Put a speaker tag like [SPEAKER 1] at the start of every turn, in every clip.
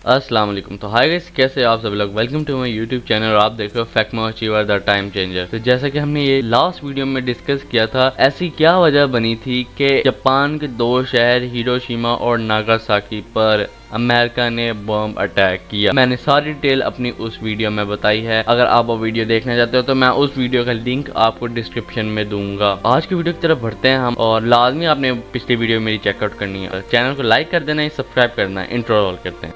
[SPEAKER 1] अस्सलाम वालेकुम। तो हाय गाइस, कैसे आप सब लोग। Welcome to my YouTube channel और आप देख रहे हो फैक्मो अचीवर द टाइम चेंजर। तो जैसा कि हमने ये लास्ट वीडियो में डिस्कस किया था, ऐसी क्या वजह बनी थी कि जापान के दो शहर हिरोशिमा और नागासाकी पर अमेरिका ने बम अटैक किया। मैंने सारी डिटेल अपनी उस वीडियो में बताई है। अगर आप वो वीडियो देखना चाहते हो तो मैं उस वीडियो का लिंक आपको डिस्क्रिप्शन में दूंगा। आज की वीडियो की तरफ बढ़ते हैं हम, और लाजमी आपने पिछली वीडियो मेरी चेकआउट करनी है। चैनल को लाइक कर देना है, सब्सक्राइब करना है। इंट्रो रोल करते हैं।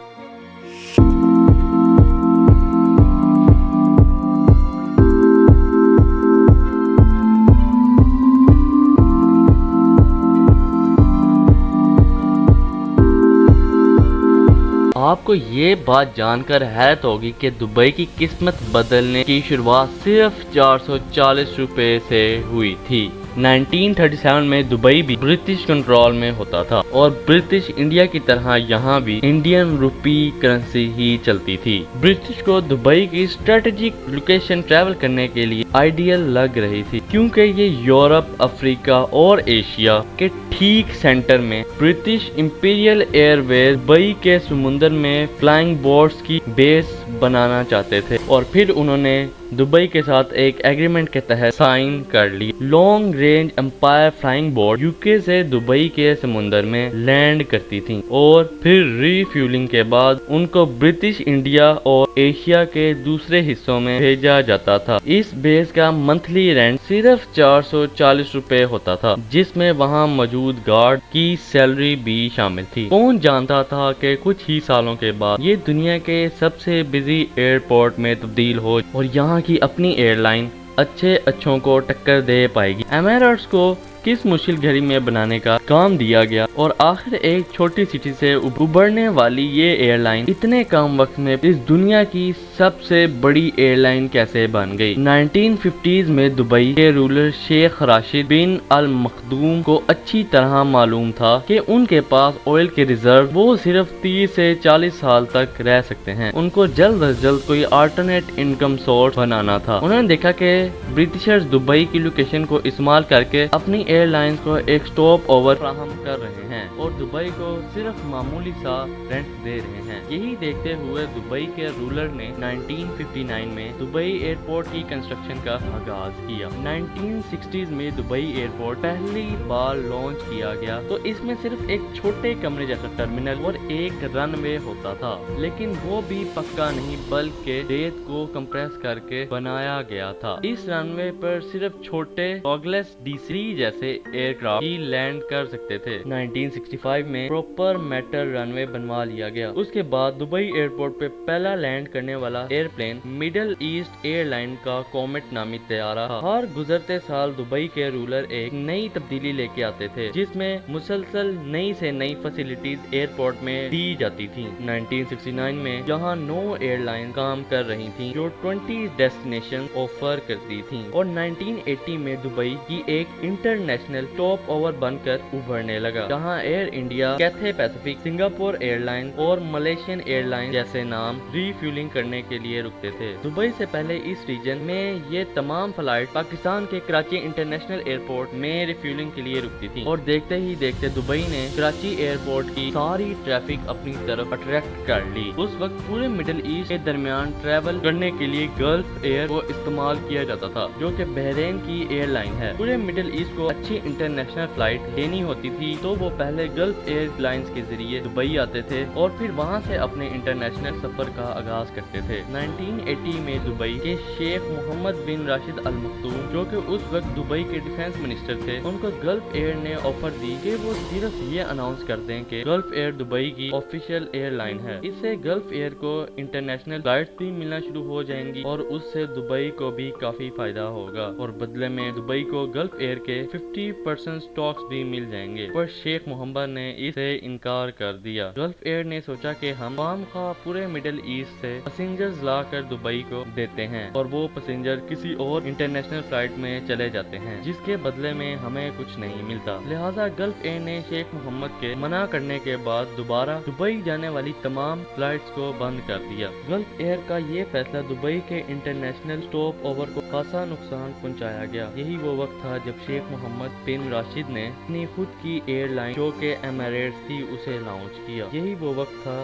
[SPEAKER 1] आपको ये बात जानकर हैरत होगी कि दुबई की किस्मत बदलने की शुरुआत सिर्फ 440 रुपए से हुई थी। 1937 में दुबई भी ब्रिटिश कंट्रोल में होता था और ब्रिटिश इंडिया की तरह यहाँ भी इंडियन रुपी करेंसी ही चलती थी। ब्रिटिश को दुबई की स्ट्रेटेजिक लोकेशन ट्रैवल करने के लिए आइडियल लग रही थी, क्योंकि ये यूरोप, अफ्रीका और एशिया के ठीक सेंटर में ब्रिटिश इंपीरियल एयरवेज दुबई के समुंदर में फ्लाइंग बोट्स की बेस बनाना चाहते थे, और फिर उन्होंने दुबई के साथ एक एग्रीमेंट के तहत साइन कर ली। Long range Empire flying boat UK से दुबई के समुंदर में लैंड करती थी और फिर रीफ्यूलिंग के बाद उनको ब्रिटिश इंडिया और एशिया के दूसरे हिस्सों में भेजा जाता था। इस बेस का मंथली रेंट सिर्फ 440 रुपए होता था, जिसमें वहां मौजूद गार्ड की सैलरी भी शामिल थी। कौन जानता था कि कुछ ही सालों के बाद ये दुनिया के सबसे बिजी एयरपोर्ट में तब्दील हो और यहाँ की अपनी एयरलाइन अच्छों को टक्कर दे पाएगी। एमिरेट्स को किस मुश्किल घड़ी में बनाने का काम दिया गया और आखिर एक छोटी सिटी से उभरने वाली ये एयरलाइन इतने कम वक्त में इस दुनिया की सबसे बड़ी एयरलाइन कैसे बन गई। 1950s में दुबई के रूलर शेख राशिद बिन अल मखदूम को अच्छी तरह मालूम था कि उनके पास ऑयल के रिजर्व वो सिर्फ 30 से 40 साल तक रह सकते हैं। उनको जल्द अज जल्द कोई अल्टरनेट इनकम सोर्स बनाना था। उन्होंने देखा कि ब्रिटिशर्स दुबई की लोकेशन को इस्तेमाल करके अपनी एयरलाइंस को एक स्टॉप ओवर फ्राहम कर रहे हैं और दुबई को सिर्फ मामूली सा रेंट दे रहे हैं। यही देखते हुए दुबई के रूलर ने 1959 में दुबई एयरपोर्ट की कंस्ट्रक्शन का आगाज किया। 1960s में दुबई एयरपोर्ट पहली बार लॉन्च किया गया तो इसमें सिर्फ एक छोटे कमरे जैसा टर्मिनल और एक रनवे होता था, लेकिन वो भी पक्का नहीं बल्कि रेत को कंप्रेस करके बनाया गया था। इस रनवे पर सिर्फ छोटे डॉगलेस D3 जैसे एयरक्राफ्ट ही लैंड कर सकते थे। 1965 में प्रॉपर मेटल रनवे बनवा लिया गया। उसके बाद दुबई एयरपोर्ट पे पहला लैंड करने वाला एयरप्लेन मिडल ईस्ट एयरलाइन का कॉमेट नामी तैयारा था। हर गुजरते साल दुबई के रूलर एक नई तब्दीली लेके आते थे, जिसमें मुसलसल नई से नई फैसिलिटीज एयरपोर्ट में दी जाती थी। 1969 में जहां 9 एयरलाइन काम कर रही थी जो 20 डेस्टिनेशन ऑफर करती थी, और 1980 में दुबई की एक इंटरनेशनल टॉप ओवर बनकर उभरने लगा, जहां air India, Cathay Pacific, Singapore airline और मलेशियन एयरलाइन जैसे नाम रीफ्यूलिंग करने के लिए रुकते थे। दुबई से पहले इस रीजन में ये तमाम फ्लाइट पाकिस्तान के कराची इंटरनेशनल एयरपोर्ट में रिफ्यूलिंग के लिए रुकती थी, और देखते ही देखते दुबई ने कराची एयरपोर्ट की सारी ट्रैफिक अपनी तरफ अट्रैक्ट कर ली। उस वक्त पूरे मिडिल ईस्ट के दरमियान ट्रेवल करने के लिए गल्फ एयर को इस्तेमाल किया जाता था, जो कि बहरीन की एयरलाइन है। पूरे मिडिल ईस्ट को अच्छी इंटरनेशनल फ्लाइट लेनी होती थी तो वो पहले गल्फ एयरलाइंस के जरिए दुबई आते थे और फिर वहां से अपने इंटरनेशनल सफर का आगाज करते थे। 1980 में दुबई के शेख मोहम्मद बिन राशिद अल मखदूम, जो कि उस वक्त दुबई के डिफेंस मिनिस्टर थे, उनको गल्फ एयर ने ऑफर दी कि वो सिर्फ ये अनाउंस कर दें कि गल्फ एयर दुबई की ऑफिशियल एयरलाइन है। इससे गल्फ एयर को इंटरनेशनल फ्लाइट भी मिलना शुरू हो जाएंगी और उससे दुबई को भी काफी फायदा होगा, और बदले में दुबई को गल्फ एयर के 50% स्टॉक्स भी मिल जाएंगे। पर शेख मोहम्मद ने इसे इनकार कर दिया। गल्फ एयर ने सोचा कि हम खामखा पूरे मिडिल ईस्ट से पैसेंजर्स लाकर दुबई को देते हैं और वो पैसेंजर किसी और इंटरनेशनल फ्लाइट में चले जाते हैं, जिसके बदले में हमें कुछ नहीं मिलता। लिहाजा गल्फ एयर ने शेख मोहम्मद के मना करने के बाद दोबारा दुबई जाने वाली तमाम फ्लाइट्स को बंद कर दिया। गल्फ एयर का ये फैसला दुबई के इंटरनेशनल स्टॉप ओवर को खासा नुकसान पहुंचाया गया। यही वो वक्त था जब शेख मोहम्मद मोहम्मद बिन राशिद ने अपनी खुद की एयरलाइन जो कि एमिरेट्स थी उसे लॉन्च किया। यही वो वक्त था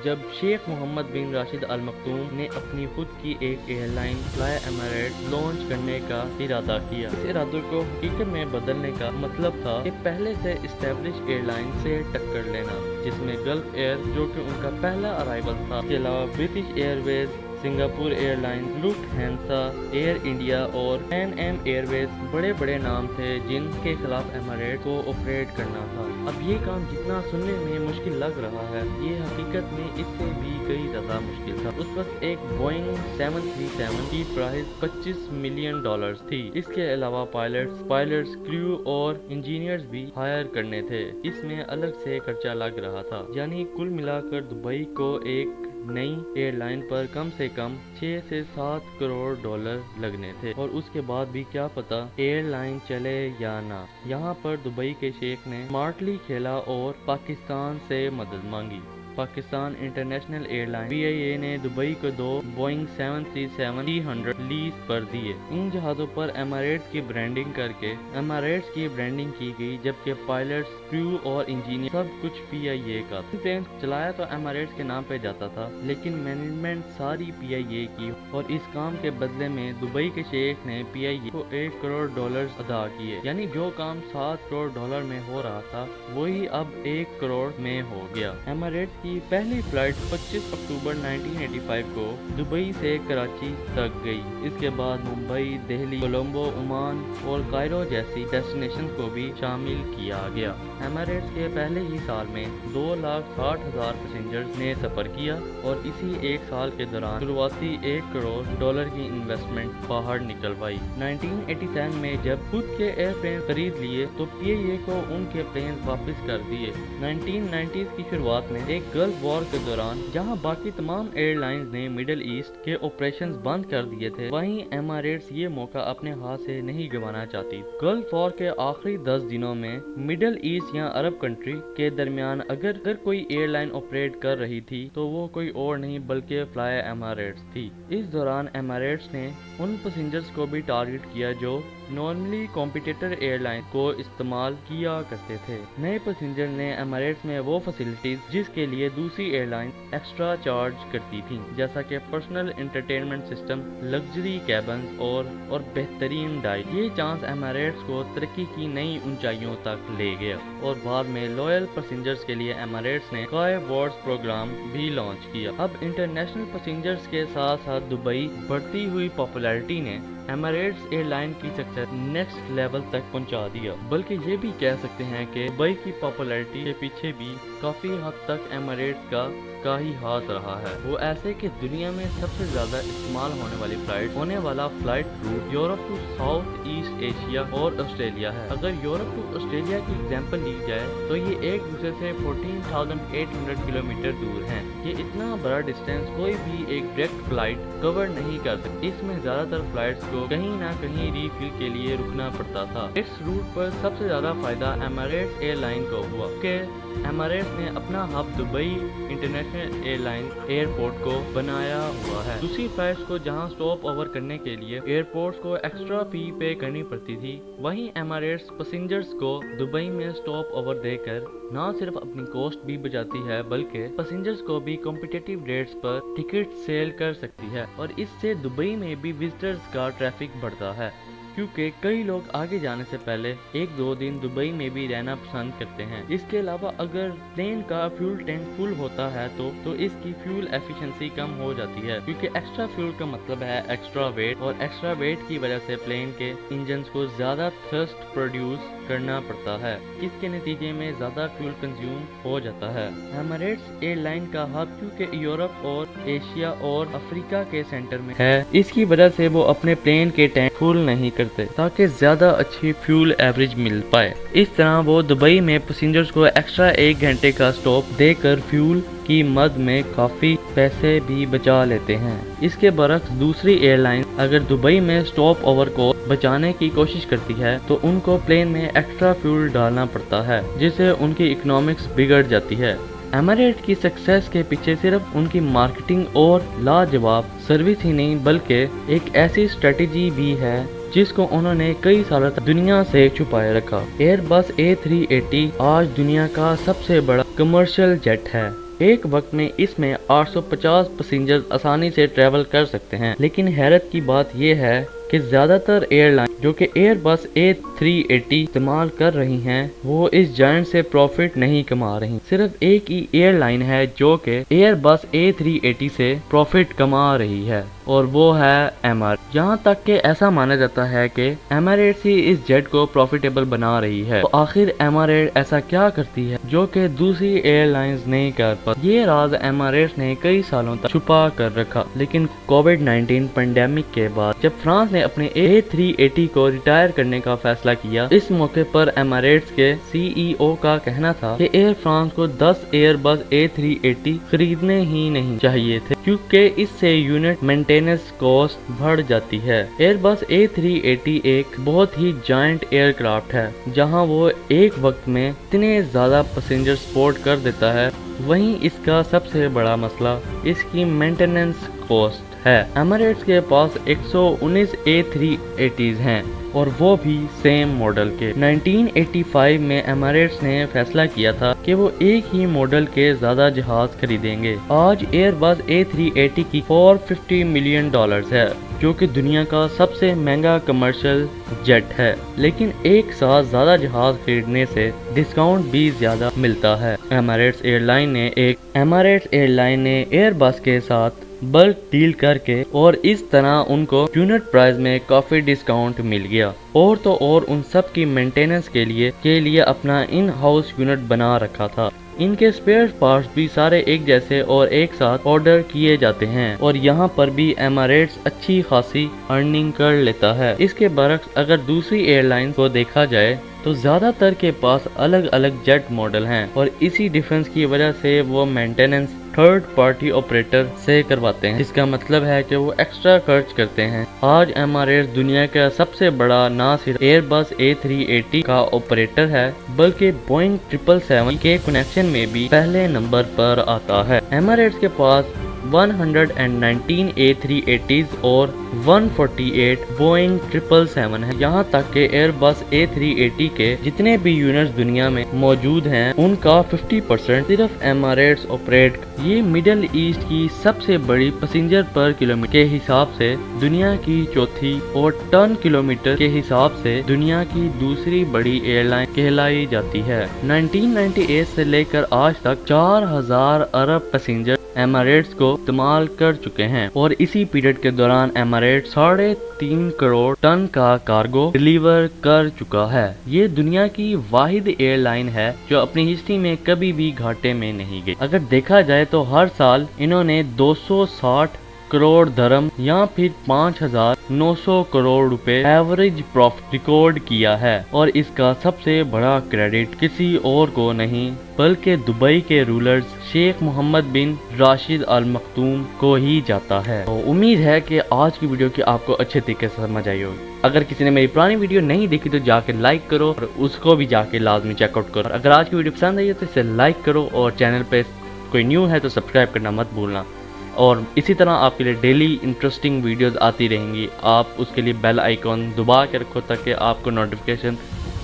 [SPEAKER 1] जब शेख मोहम्मद बिन राशिद अल मखदूम ने अपनी खुद की एक एयरलाइन फ्लाई एमिरेट्स लॉन्च करने का इरादा किया। इस इरादे को हकीकत में बदलने का मतलब था कि पहले से इस्टेब्लिश एयरलाइन से टक्कर लेना, जिसमें गल्फ एयर जो कि उनका पहला अराइवल था, इसके अलावा British Airways, Singapore Airlines, Lufthansa, Air India और पैन एम एयरवेज बड़े बड़े नाम थे जिनके खिलाफ एमिरेट्स को ऑपरेट करना था। अब ये काम जितना सुनने में मुश्किल लग रहा है, ये हकीकत में इससे भी कई ज़्यादा मुश्किल था। उस वक्त एक बोइंग 737 की प्राइस $25 मिलियन थी। इसके अलावा पायलट्स, क्रू और इंजीनियर्स भी हायर करने थे। इसमें अलग से खर्चा लग रहा था। यानी कुल मिलाकर दुबई को एक नई एयरलाइन पर कम से कम 6 से 7 करोड़ डॉलर लगने थे, और उसके बाद भी क्या पता एयरलाइन चले या ना। यहाँ पर दुबई के शेख ने स्मार्टली खेला और पाकिस्तान से मदद मांगी। पाकिस्तान इंटरनेशनल एयरलाइन PIA ने दुबई को 2 बोइंग 737-300 लीज पर दिए। इन जहाज़ों पर एमिरेट्स की ब्रांडिंग करके एमिरेट्स की ब्रांडिंग की गई, जबकि पायलट्स, क्रू और इंजीनियर सब कुछ PIA का था। प्लेन चलाया तो एमिरेट्स के नाम पे जाता था, लेकिन मैनेजमेंट सारी PIA की, और इस काम के बदले में दुबई के शेख ने PIA को $1 करोड़ अदा किए। यानी जो काम $7 करोड़ में हो रहा था वही अब $1 करोड़ में हो गया। एमिरेट्स की पहली फ्लाइट 25 अक्टूबर 1985 को दुबई से कराची तक गई। इसके बाद मुंबई, दिल्ली, कोलंबो, ओमान और कायरो जैसी डेस्टिनेशन को भी शामिल किया गया। एमिरेट्स के पहले ही साल में 2,60,000 पैसेंजर्स ने सफर किया, और इसी एक साल के दौरान शुरुआती $1 करोड़ की इन्वेस्टमेंट बाहर निकलवाई। 1987 में जब खुद के एयरप्लेन खरीद लिए तो PIA को उनके प्लेन वापस कर दिए। 1990s की शुरुआत में एक गल्फ वॉर के दौरान जहां बाकी तमाम एयरलाइंस ने मिडिल ईस्ट के ऑपरेशंस बंद कर दिए थे, वहीं एमिरेट्स ये मौका अपने हाथ से नहीं गंवाना चाहती। गल्फ वॉर के आखिरी 10 दिनों में मिडिल ईस्ट या अरब कंट्री के दरमियान अगर कोई एयरलाइन ऑपरेट कर रही थी तो वो कोई और नहीं बल्कि फ्लाई एमिरेट्स थी। इस दौरान एमिरेट्स ने उन पैसेंजर्स को भी टारगेट किया जो नॉर्मली कॉम्पिटिटर एयरलाइन को इस्तेमाल किया करते थे। नए पैसेंजर ने एमिरेट्स में वो फैसिलिटीज जिसके लिए दूसरी एयरलाइन एक्स्ट्रा चार्ज करती थी, जैसा कि पर्सनल एंटरटेनमेंट सिस्टम, लग्जरी कैबन्स और बेहतरीन डाइट। ये चांस एमिरेट्स को तरक्की की नई ऊंचाइयों तक ले गया, और बाद में लॉयल पैसेंजर्स के लिए एमिरेट्स ने स्काई अवार्ड्स प्रोग्राम भी लॉन्च किया। अब इंटरनेशनल पैसेंजर्स के साथ साथ दुबई बढ़ती हुई पॉपुलैरिटी ने एमिरेट्स एयरलाइन की सक्सेस नेक्स्ट लेवल तक पहुंचा दिया। बल्कि ये भी कह सकते हैं कि दुबई की पॉपुलैरिटी के पीछे भी काफी हद तक एमिरेट्स का ही हाथ रहा है। वो ऐसे कि दुनिया में सबसे ज्यादा इस्तेमाल होने वाला flight route Europe to South East Asia और ऑस्ट्रेलिया है। अगर यूरोप टू ऑस्ट्रेलिया की एग्जांपल ली जाए तो ये एक दूसरे से 14,800 किलोमीटर दूर हैं। ये इतना बड़ा डिस्टेंस कोई भी एक डायरेक्ट फ्लाइट कवर नहीं कर सकती। इसमें ज्यादातर फ्लाइट्स को कहीं ना कहीं रिफिल के लिए रुकना पड़ता था। इस रूट पर सबसे ज्यादा फायदा एमिरेट्स एयरलाइन को हुआ कि एमिरेट्स ने अपना hub Dubai international airline airport को बनाया हुआ है। दूसरी फ्लाइट्स को जहां स्टॉप ओवर करने के लिए एयरपोर्ट्स को एक्स्ट्रा फी पे करनी पड़ती थी, वहीं एमिरेट्स पैसेंजर्स को दुबई में स्टॉप ओवर देकर न सिर्फ अपनी कॉस्ट भी बचाती है बल्कि पैसेंजर्स को भी कॉम्पिटिटिव रेट्स पर टिकट सेल कर सकती है, और इससे दुबई में भी विजिटर्स का ट्रैफिक बढ़ता है, क्योंकि कई लोग आगे जाने से पहले 1-2 दिन दुबई में भी रहना पसंद करते हैं। इसके अलावा अगर प्लेन का फ्यूल टैंक फुल होता है तो इसकी फ्यूल एफिशिएंसी कम हो जाती है, क्योंकि एक्स्ट्रा फ्यूल का मतलब है एक्स्ट्रा वेट, और एक्स्ट्रा वेट की वजह से प्लेन के इंजन को ज्यादा थ्रस्ट प्रोड्यूस करना पड़ता है, जिसके नतीजे में ज्यादा फ्यूल कंज्यूम हो जाता है। एमिरेट्स एयरलाइन का हब क्योंकि यूरोप और एशिया और अफ्रीका के सेंटर में है, इसकी वजह से वो अपने प्लेन के टैंक फुल नहीं करते ताकि ज्यादा अच्छी फ्यूल एवरेज मिल पाए। इस तरह वो दुबई में पैसेंजर्स को एक्स्ट्रा 1 घंटे का स्टॉप देकर फ्यूल की मद में काफी पैसे भी बचा लेते हैं। इसके बरक्स दूसरी एयरलाइन अगर दुबई में स्टॉप ओवर को बचाने की कोशिश करती है तो उनको प्लेन में एक्स्ट्रा फ्यूल डालना पड़ता है, जिससे उनकी इकोनॉमिक्स बिगड़ जाती है। एमिरेट की सक्सेस के पीछे सिर्फ उनकी मार्केटिंग और लाजवाब सर्विस ही नहीं बल्कि एक ऐसी स्ट्रेटेजी भी है जिसको उन्होंने कई सालों तक दुनिया से छुपाए रखा। एयरबस A380 आज दुनिया का सबसे बड़ा कमर्शियल जेट है। एक वक्त में इसमें 850 पैसेंजर्स आसानी से ट्रैवल कर सकते हैं। लेकिन हैरत की बात यह है कि ज्यादातर एयरलाइन जो कि एयरबस A380 इस्तेमाल कर रही हैं, वो इस जायंट से प्रॉफिट नहीं कमा रही। सिर्फ एक ही एयरलाइन है जो कि एयरबस A380 से प्रॉफिट कमा रही है, और वो है एमिरेट्स। यहाँ तक कि ऐसा माना जाता है कि एमिरेट्स ही इस जेट को प्रॉफिटेबल बना रही है। तो आखिर एमिरेट्स ऐसा क्या करती है जो कि दूसरी एयरलाइंस नहीं कर पाती? ये राज एमिरेट्स ने कई सालों तक छुपा कर रखा। लेकिन कोविड-19 पेंडेमिक के बाद जब फ्रांस ने अपने A380 को रिटायर करने का फैसला किया, इस मौके पर एमिरेट्स के CEO का कहना था कि एयर फ्रांस को 10 एयरबस A380 खरीदने ही नहीं चाहिए थे, क्योंकि इससे यूनिट मेंटेनेंस कॉस्ट बढ़ जाती है। एयरबस A380 एक बहुत ही जायंट एयरक्राफ्ट है, जहां वो एक वक्त में इतने ज्यादा पैसेंजर सपोर्ट कर देता है। वहीं इसका सबसे बड़ा मसला इसकी मेंटेनेंस कॉस्ट है। एमिरेट्स के पास 119 A380s हैं, और वो भी सेम मॉडल के। 1985 में एमिरेट्स ने फैसला किया था कि वो एक ही मॉडल के ज्यादा जहाज खरीदेंगे। आज एयरबस A380 की $450 मिलियन है, जो कि दुनिया का सबसे महंगा कमर्शियल जेट है। लेकिन एक साथ ज्यादा जहाज खरीदने से डिस्काउंट भी ज्यादा मिलता है। एमिरेट्स एयरलाइन ने एयरबस के साथ बल्क डील करके और इस तरह उनको यूनिट प्राइस में काफी डिस्काउंट मिल गया। और तो और उन सब की मेंटेनेंस के लिए अपना इन हाउस यूनिट बना रखा था। इनके स्पेयर पार्ट्स भी सारे एक जैसे और एक साथ ऑर्डर किए जाते हैं, और यहाँ पर भी एमिरेट्स अच्छी खासी अर्निंग कर लेता है। इसके बरक्स अगर दूसरी एयरलाइन को देखा जाए तो ज्यादातर के पास अलग अलग जेट मॉडल हैं, और इसी डिफरेंस की वजह से वो मेंटेनेंस थर्ड पार्टी ऑपरेटर से करवाते हैं। इसका मतलब है कि वो एक्स्ट्रा खर्च करते हैं। आज एमिरेट्स दुनिया का सबसे बड़ा ना सिर्फ एयरबस A380 का ऑपरेटर है, बल्कि बोइंग 777 के कनेक्शन में भी पहले नंबर पर आता है। एमिरेट्स के पास 119 A380s और 148 बोइंग 777 है। यहाँ तक कि एयरबस A380 के जितने भी यूनिट्स दुनिया में मौजूद हैं, उनका 50% सिर्फ एमिरेट्स ऑपरेट। ये मिडिल ईस्ट की सबसे बड़ी पैसेंजर पर किलोमीटर के हिसाब से दुनिया की चौथी और टन किलोमीटर के हिसाब से दुनिया की दूसरी बड़ी एयरलाइन कहलाई जाती है। 1998 से लेकर आज तक 4000 अरब पैसेंजर एमिरेट्स को इस्तेमाल कर चुके हैं, और इसी पीरियड के दौरान एमिरेट्स 3.5 करोड़ टन का कार्गो डिलीवर कर चुका है। ये दुनिया की वाहिद एयरलाइन है जो अपनी हिस्ट्री में कभी भी घाटे में नहीं गई। अगर देखा जाए तो हर साल इन्होंने 260 करोड़ धर्म या फिर 5,900 करोड़ रुपए एवरेज प्रॉफिट रिकॉर्ड किया है, और इसका सबसे बड़ा क्रेडिट किसी और को नहीं बल्कि दुबई के रूलर्स शेख मोहम्मद बिन राशिद अल मखदूम को ही जाता है। तो उम्मीद है कि आज की वीडियो की आपको अच्छे तरीके से समझ आई होगी। अगर किसी ने मेरी पुरानी वीडियो नहीं देखी तो जाके लाइक करो और उसको भी जाके लाजमी चेकआउट करो। अगर आज की वीडियो पसंद आई है तो इसे लाइक करो, और चैनल पे कोई न्यू है तो सब्सक्राइब करना मत भूलना। और इसी तरह आपके लिए डेली इंटरेस्टिंग वीडियोस आती रहेंगी। आप उसके लिए बेल आइकॉन दबा के रखो ताकि आपको नोटिफिकेशन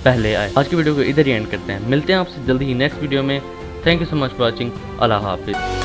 [SPEAKER 1] पहले आए। आज की वीडियो को इधर ही एंड करते हैं। मिलते हैं आपसे जल्दी ही नेक्स्ट वीडियो में। Thank you so much for watching. अल्लाह हाफिज़।